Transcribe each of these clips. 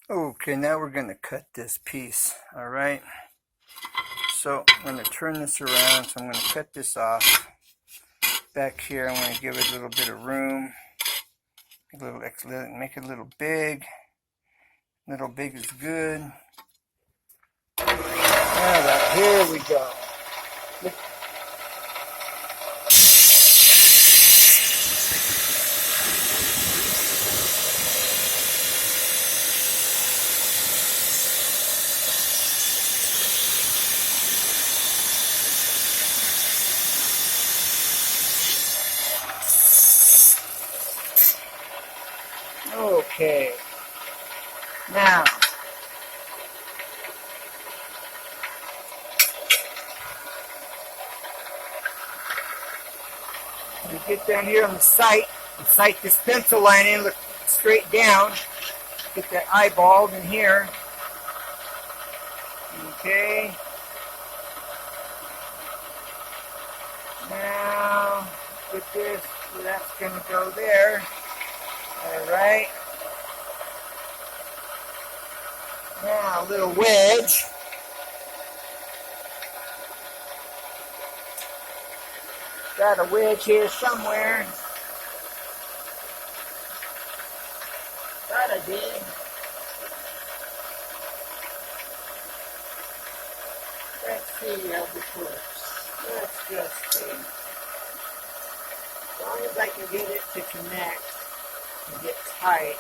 Okay, now we're going to cut this piece, all right? So I'm going to turn this around, so I'm going to cut this off. Back here, I'm going to give it a little bit of room. Make it a little big. Little big is good. All right, here we go. Okay, now we get down here on the sight and sight this pencil line in, look straight down, get that eyeballed in here. Okay, now get this, so that's going to go there. All right, now a little wedge. Got a wedge here somewhere. Thought I did. Let's see how this works. Let's just see. As long as I can get it to connect and get tight,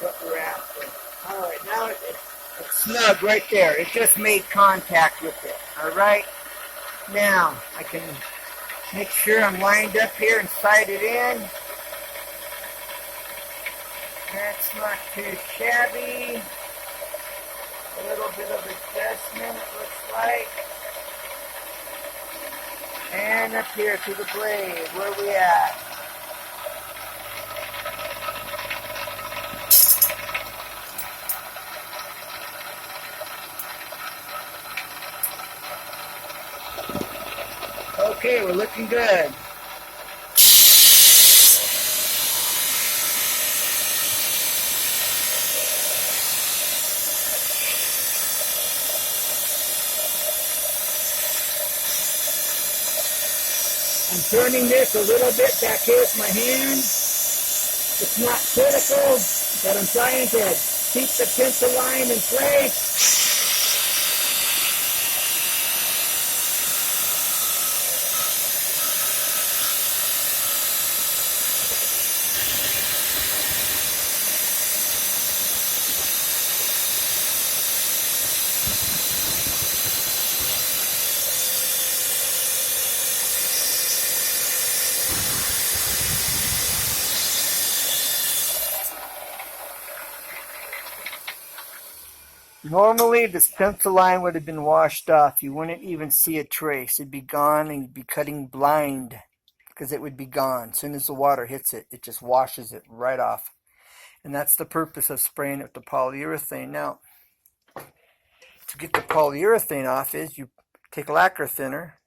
what we're after. Alright, now it's snug right there. It just made contact with it. Alright? Now, I can make sure I'm lined up here and sighted in. That's not too shabby. A little bit of adjustment, it looks like. And up here to the blade, where we at? Okay, we're looking good. I'm turning this a little bit. Back here's my hand. It's not critical, but I'm trying to keep the pencil line in place. Normally, this pencil line would have been washed off. You wouldn't even see a trace. It'd be gone and you'd be cutting blind because it would be gone. As soon as the water hits it, it just washes it right off. And that's the purpose of spraying it with the polyurethane. Now, to get the polyurethane off is you take lacquer thinner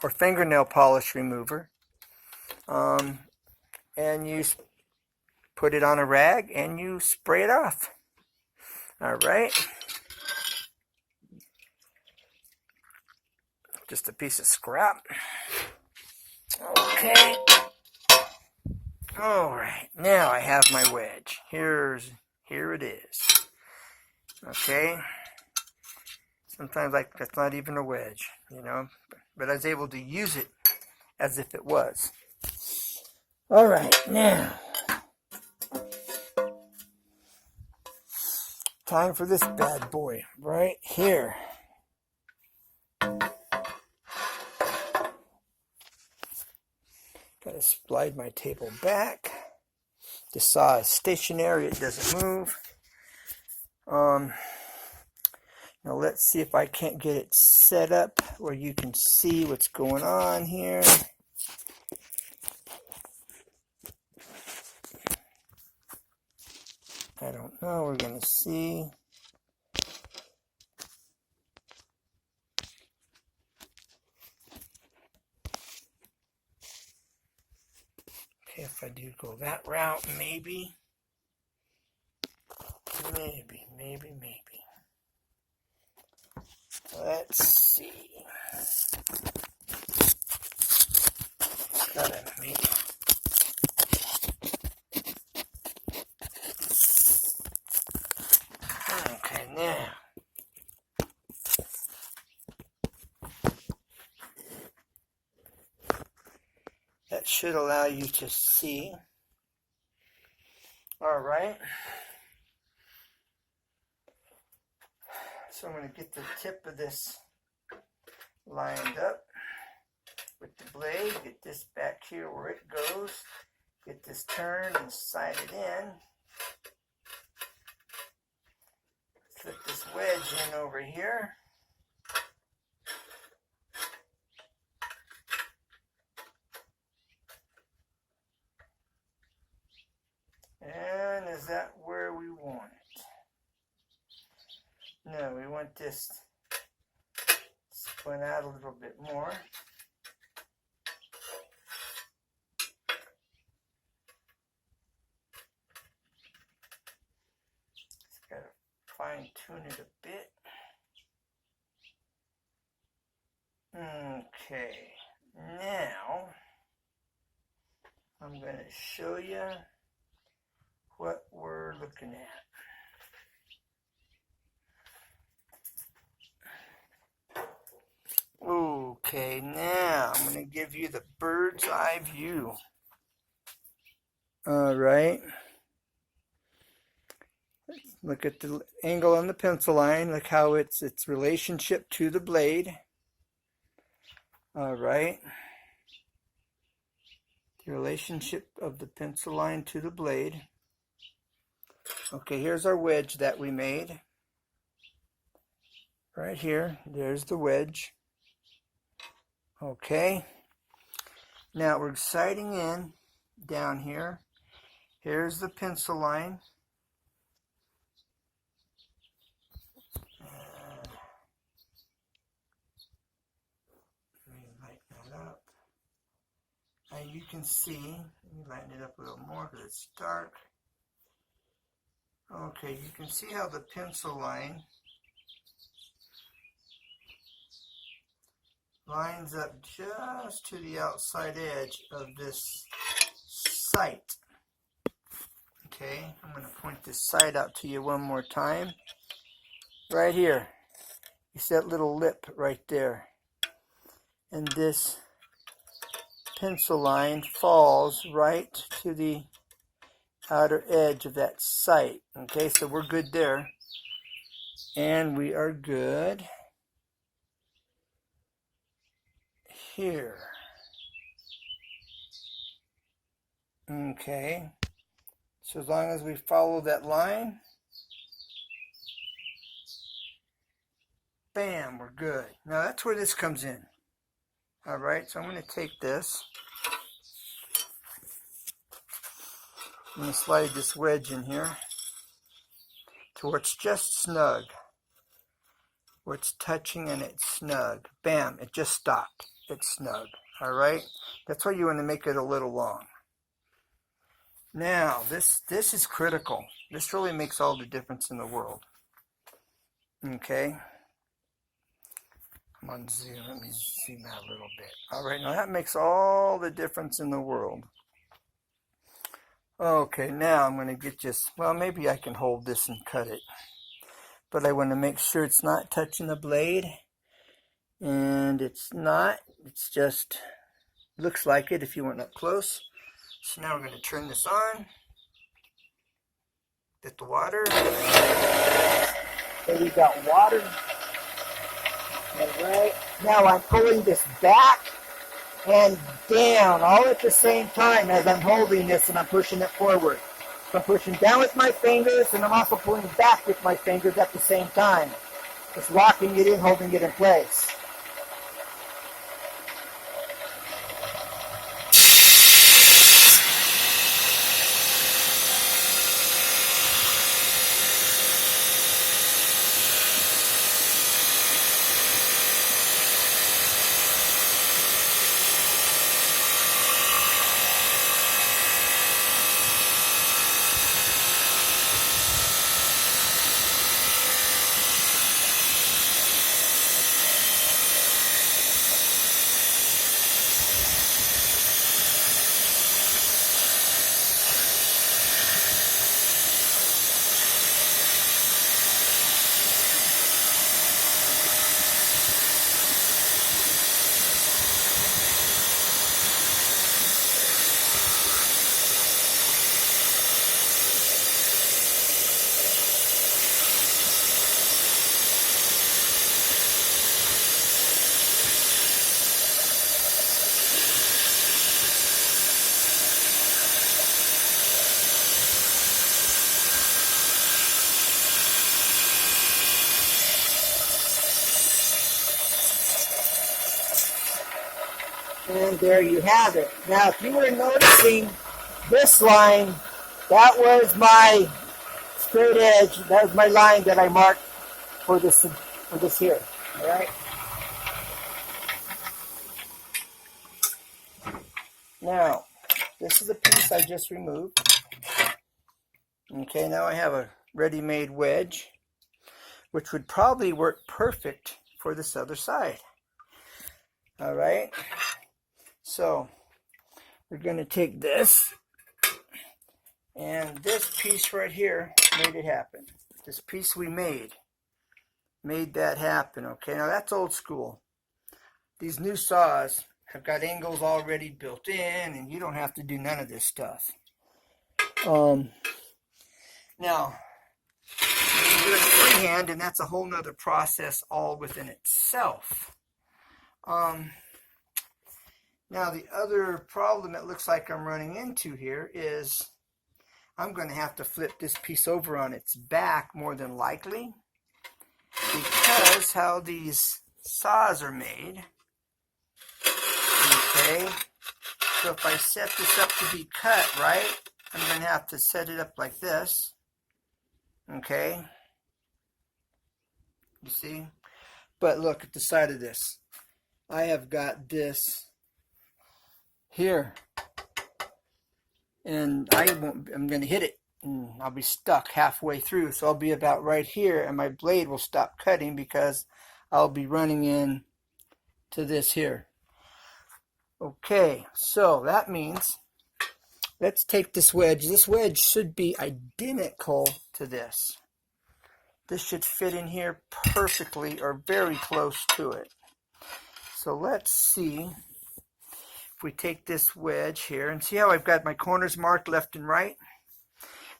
or fingernail polish remover and you put it on a rag and you spray it off. All right. Just a piece of scrap. Okay. All right. Now I have my wedge. Here it is. Okay. Sometimes that's not even a wedge, you know, but I was able to use it as if it was. All right. Now, time for this bad boy right here. Gotta slide my table back. The saw is stationary, it doesn't move. Now let's see if I can't get it set up where you can see what's going on here. I don't know, we're gonna see. Okay, if I do go that route, maybe. Maybe. Let's see. Gotta make. Okay, now. That should allow you to see. All right. So I'm going to get the tip of this lined up with the blade. Get this back here where it goes. Get this turned and slide it in. Slip this wedge in over here. And is that where we want it? No, we want this spun out a little bit more. Just gotta fine tune it a bit. Okay, now I'm going to show you what we're looking at. Okay, now I'm going to give you the bird's eye view. All right. Look at the angle on the pencil line. Look how its relationship to the blade. All right. The relationship of the pencil line to the blade. Okay, here's our wedge that we made. Right here. There's the wedge. Okay. Now we're sighting in down here. Here's the pencil line. Let me lighten that up. And you can see, let me lighten it up a little more because it's dark. Okay, you can see how the pencil line lines up just to the outside edge of this sight. Okay, I'm going to point this sight out to you one more time. Right here, you see that little lip right there. And this pencil line falls right to the outer edge of that sight. Okay, so we're good there. And we are good here. Okay, so as long as we follow that line, bam, we're good. Now that's where this comes in. All right, so I'm going to take this. I'm going to slide this wedge in here to where it's just snug. Where it's touching and it's snug. Bam, it just stopped. It's snug. All right, that's why you want to make it a little long. Now, this is critical. This really makes all the difference in the world. Okay. Come on, zoom. Let me zoom out a little bit. All right, now that makes all the difference in the world. Okay, now I'm going to get just, well, maybe I can hold this and cut it. But I want to make sure it's not touching the blade. And it's not. It's just, looks like it if you went up close. So now we're going to turn this on. Get the water. So we got water. Alright, now I'm pulling this back and down all at the same time as I'm holding this and I'm pushing it forward. So I'm pushing down with my fingers and I'm also pulling back with my fingers at the same time. Just locking it in, holding it in place. And there you have it. Now, if you were noticing this line, that was my straight edge. That was my line that I marked for this here. All right. Now, this is a piece I just removed. Okay, now I have a ready-made wedge, which would probably work perfect for this other side. All right. So we're going to take this, and this piece right here made it happen. This piece we made that happen. Okay, now that's old school. These new saws have got angles already built in, and you don't have to do none of this stuff. Now, you can do it freehand, and that's a whole nother process all within itself. Now, the other problem it looks like I'm running into here is I'm going to have to flip this piece over on its back more than likely, because how these saws are made. Okay, so if I set this up to be cut, right, I'm going to have to set it up like this. Okay, you see? But look at the side of this. I have got this here, and I'm going to hit it, and I'll be stuck halfway through. So I'll be about right here, and my blade will stop cutting because I'll be running in to this here. Okay, so that means let's take this wedge. This wedge should be identical to this. This should fit in here perfectly or very close to it. So let's see if we take this wedge here, and see how I've got my corners marked left and right?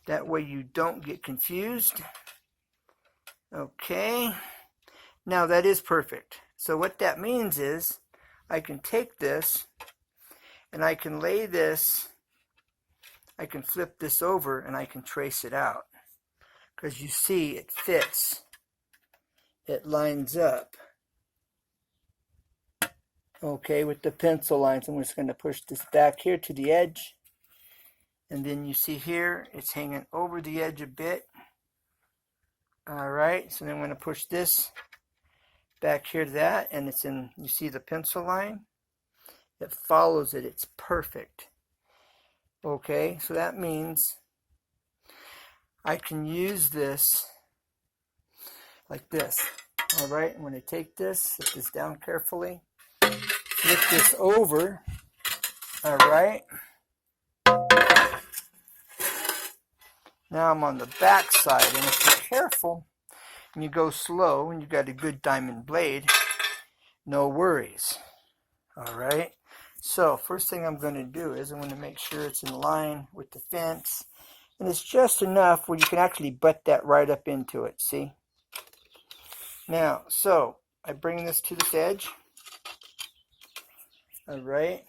That way you don't get confused. Okay, now that is perfect. So what that means is I can take this and I can lay this, I can flip this over and I can trace it out. Because you see it fits. It lines up. Okay, with the pencil lines. I'm just going to push this back here to the edge. And then you see here, it's hanging over the edge a bit. Alright, so then I'm going to push this back here to that, and it's in, you see the pencil line? It follows it, it's perfect. Okay, so that means I can use this like this. Alright, I'm going to take this, set this down carefully, flip this over. Alright. Now I'm on the back side, and if you're careful and you go slow and you got a good diamond blade, no worries. Alright, so first thing I'm going to do is I'm going to make sure it's in line with the fence, and it's just enough where you can actually butt that right up into it, see? Now, so I bring this to this edge. Alright,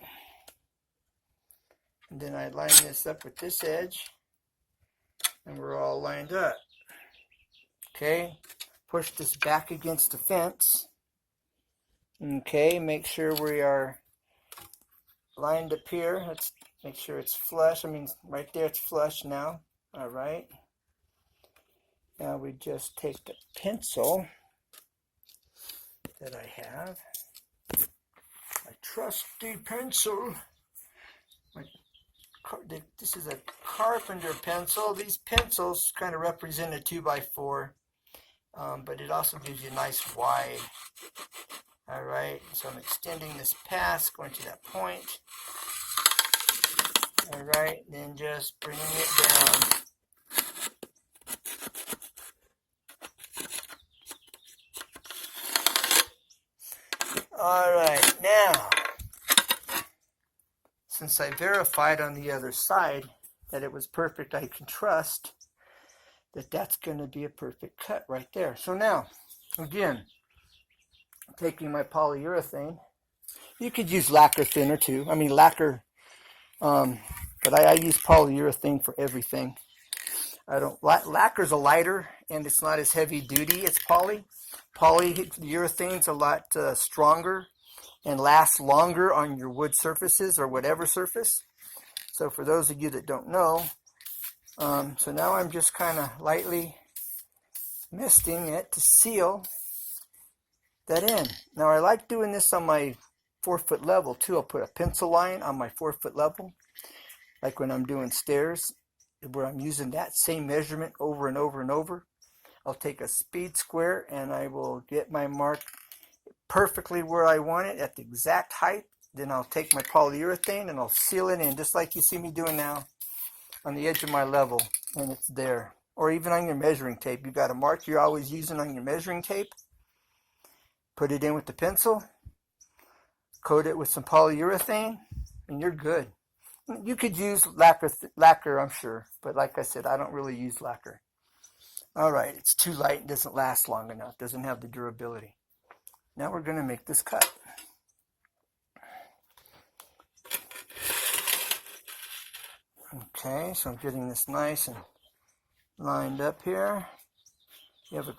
and then I line this up with this edge, and we're all lined up. Okay, push this back against the fence. Okay, make sure we are lined up here. Let's make sure it's flush. I mean, right there it's flush now. Alright, now we just take the pencil that I have, my trusty pencil. This is a carpenter pencil. These pencils kind of represent a 2x4, but it also gives you a nice wide. Alright, so I'm extending this past, going to that point. Alright, then just bringing it down. Alright, now, since I verified on the other side that it was perfect, I can trust that that's going to be a perfect cut right there. So now, again, taking my polyurethane, you could use lacquer thinner too. I mean lacquer, but I use polyurethane for everything. Lacquer's a lighter and it's not as heavy duty as poly. Polyurethane's a lot stronger and lasts longer on your wood surfaces or whatever surface. So for those of you that don't know, so now I'm just kind of lightly misting it to seal that in. Now I like doing this on my 4-foot level too. I'll put a pencil line on my 4-foot level, like when I'm doing stairs, where I'm using that same measurement over and over and over. I'll take a speed square and I will get my mark perfectly where I want it at the exact height. Then I'll take my polyurethane and I'll seal it in, just like you see me doing now, on the edge of my level, and it's there. Or even on your measuring tape. You got a mark you're always using on your measuring tape. Put it in with the pencil, coat it with some polyurethane, and you're good. You could use lacquer, I'm sure, but like I said, I don't really use lacquer. All right, it's too light, it doesn't last long enough, doesn't have the durability. Now we're going to make this cut. Okay, so I'm getting this nice and lined up here. You have a...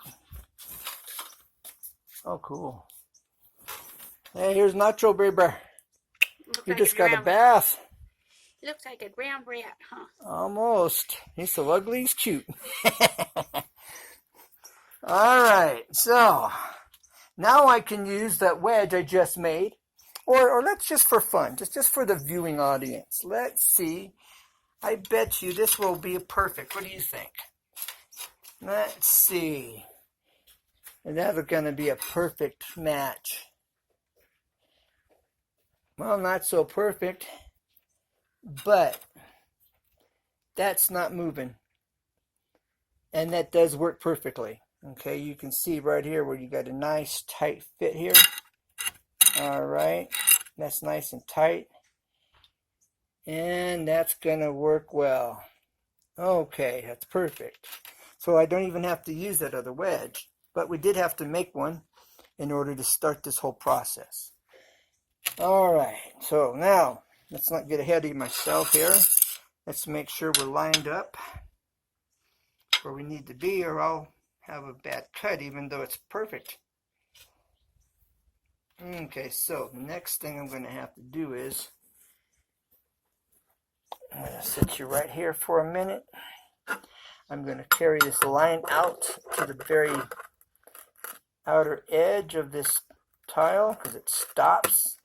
Oh, cool. Hey, here's Nacho Baby. You just got a bath. Looks like a brown rat, huh? Almost. He's so ugly, he's cute. All right, so now I can use that wedge I just made, or let's just for fun, just for the viewing audience. Let's see. I bet you this will be perfect. What do you think? Let's see. And that's going to be a perfect match. Well, not so perfect, but that's not moving. And that does work perfectly. Okay, you can see right here where you got a nice tight fit here. All right, that's nice and tight. And that's going to work well. Okay, that's perfect. So I don't even have to use that other wedge. But we did have to make one in order to start this whole process. All right, so now let's not get ahead of myself here. Let's make sure we're lined up where we need to be, or I'll have a bad cut even though it's perfect. Okay, so the next thing I'm going to have to do is I'm going to sit you right here for a minute. I'm going to carry this line out to the very outer edge of this tile because it stops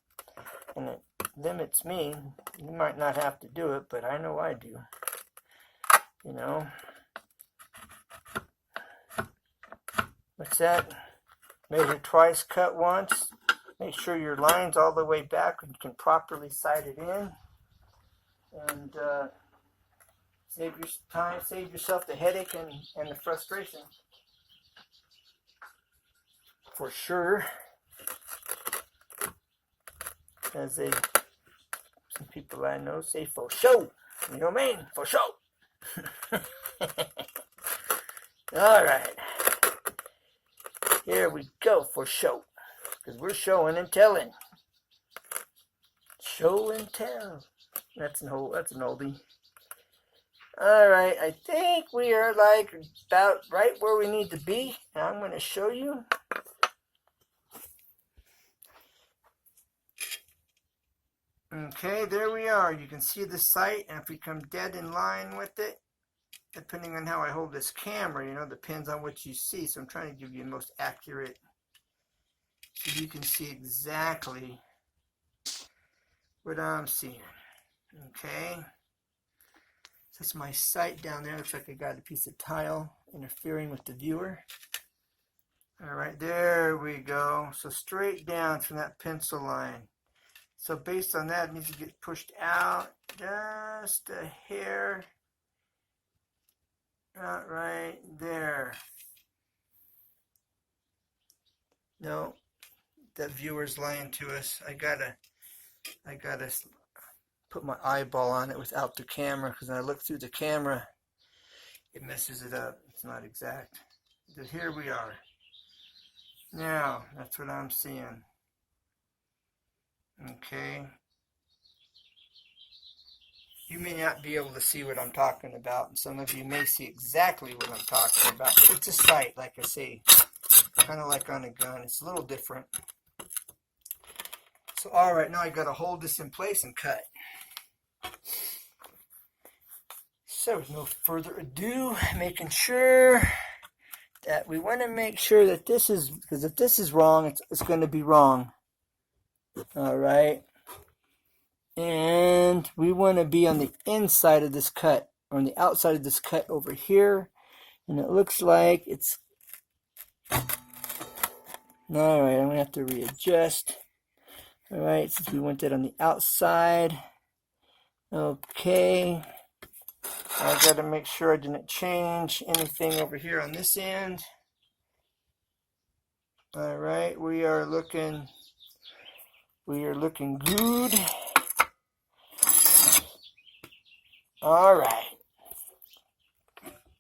and it limits me. You might not have to do it, but I know I do. You know. What's that? Measure twice, cut once. Make sure your line's all the way back and you can properly sight it in. And save your time, save yourself the headache and the frustration. For sure. As some people I know say, for sure. You know what I mean? For sure. All right. Here we go for show. Because we're showing and telling. Show and tell. That's an oldie. All right, I think we are like about right where we need to be. Now I'm going to show you. Okay, there we are. You can see the sight, and if we come dead in line with it, depending on how I hold this camera, you know, depends on what you see. So I'm trying to give you the most accurate, so you can see exactly what I'm seeing. Okay. That's my sight down there. Looks like I got a piece of tile interfering with the viewer. All right, there we go. So straight down from that pencil line. So based on that, it needs to get pushed out just a hair. Not right there. No, that viewer's lying to us. I gotta put my eyeball on it without the camera, because when I look through the camera, it messes it up. It's not exact. But here we are. Now, that's what I'm seeing. Okay. You may not be able to see what I'm talking about, and some of you may see exactly what I'm talking about. It's a sight, like I say, kind of like on a gun. It's a little different. So, all right, now I got to hold this in place and cut. So, with no further ado, making sure that we want to make sure that this is, because if this is wrong, it's going to be wrong. All right. And we want to be on the inside of this cut, or on the outside of this cut over here. And it looks like it's, all right, I'm going to have to readjust. All right, since we want that on the outside. Okay. I got to make sure I didn't change anything over here on this end. All right, we are looking good. All right.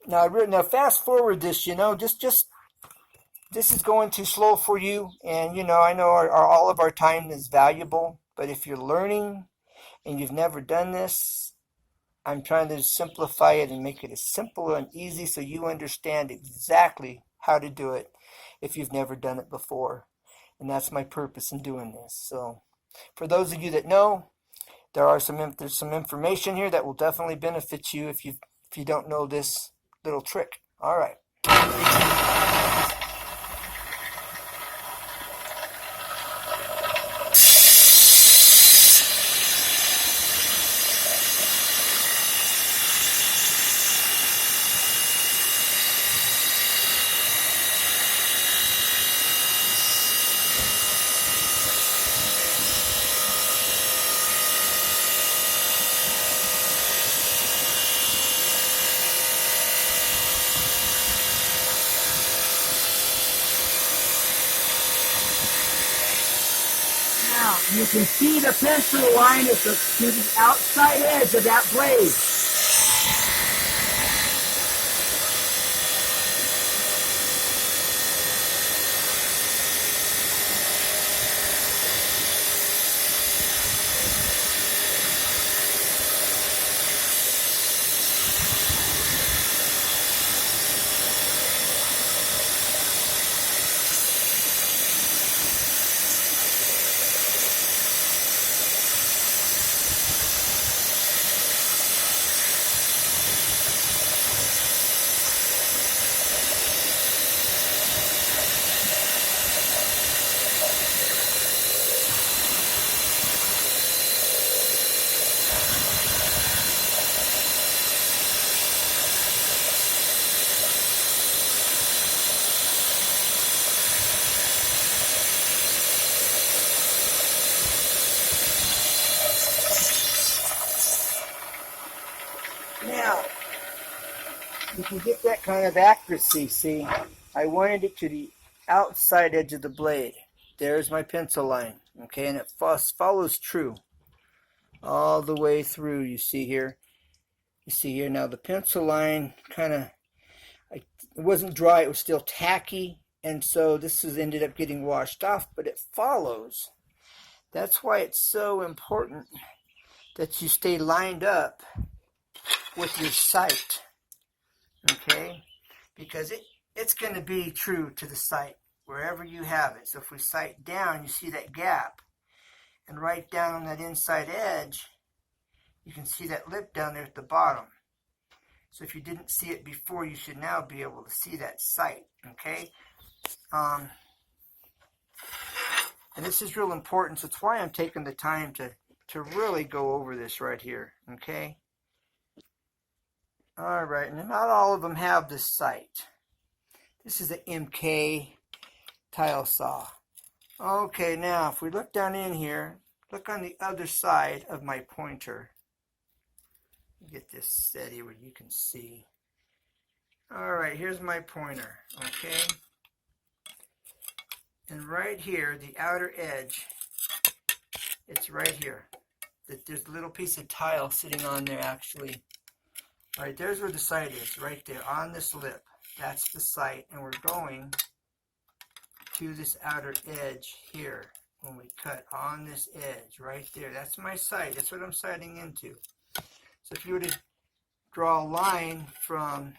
Now fast forward this, just this is going too slow for you, and I know all of our time is valuable, but if you're learning and you've never done this, I'm trying to simplify it and make it as simple and easy so you understand exactly how to do it if you've never done it before. And that's my purpose in doing this. So for those of you that know, there's some information here that will definitely benefit you if you don't know this little trick. All right. Now, you can see the pencil line is to the outside edge of that blade. Now, you can get that kind of accuracy, see? I wanted it to the outside edge of the blade. There's my pencil line, okay? And it follows true all the way through, you see here. You see here, now the pencil line it wasn't dry, it was still tacky, and so this ended up getting washed off, but it follows. That's why it's so important that you stay lined up with your sight, okay? Because it's going to be true to the sight wherever you have it. So if we sight down, you see that gap, and right down on that inside edge, you can see that lip down there at the bottom. So if you didn't see it before, you should now be able to see that sight, okay? And this is real important, so it's why I'm taking the time to really go over this right here, okay? All right, and not all of them have this sight. This is the MK tile saw. Okay, now if we look down in here, look on the other side of my pointer. Get this steady where you can see. All right, here's my pointer, okay? And right here, the outer edge, it's right here. There's a little piece of tile sitting on there actually. All right, there's where the sight is, right there on this lip. That's the sight, and we're going to this outer edge here when we cut on this edge right there. That's my sight. That's what I'm sighting into. So if you were to draw a line from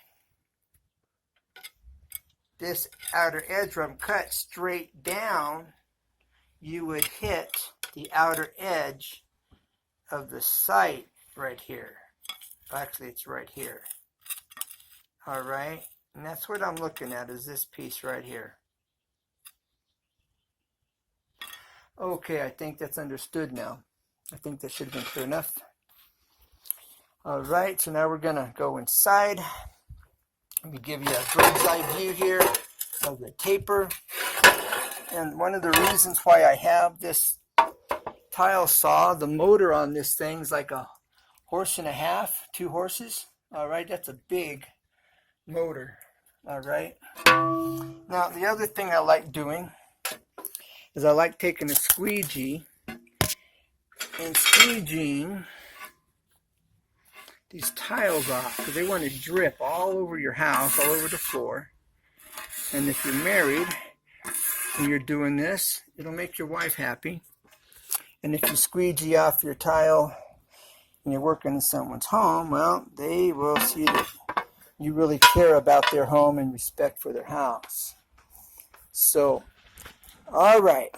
this outer edge where I'm cut straight down, you would hit the outer edge of the sight right here. Actually, it's right here. All right, and that's what I'm looking at, is this piece right here. Okay, I think that's understood now. I think that should have been clear enough. All right, so now we're gonna go inside. Let me give you a bird's eye view here of the taper. And one of the reasons why I have this tile saw, the motor on this thing's like a horse and a half, 2 horses. All right, that's a big motor. All right. Now the other thing I like doing is I like taking a squeegee and squeegeeing these tiles off, because they want to drip all over your house, all over the floor. And if you're married and you're doing this, it'll make your wife happy. And if you squeegee off your tile and you're working in someone's home, well, they will see that you really care about their home and respect for their house. So, all right.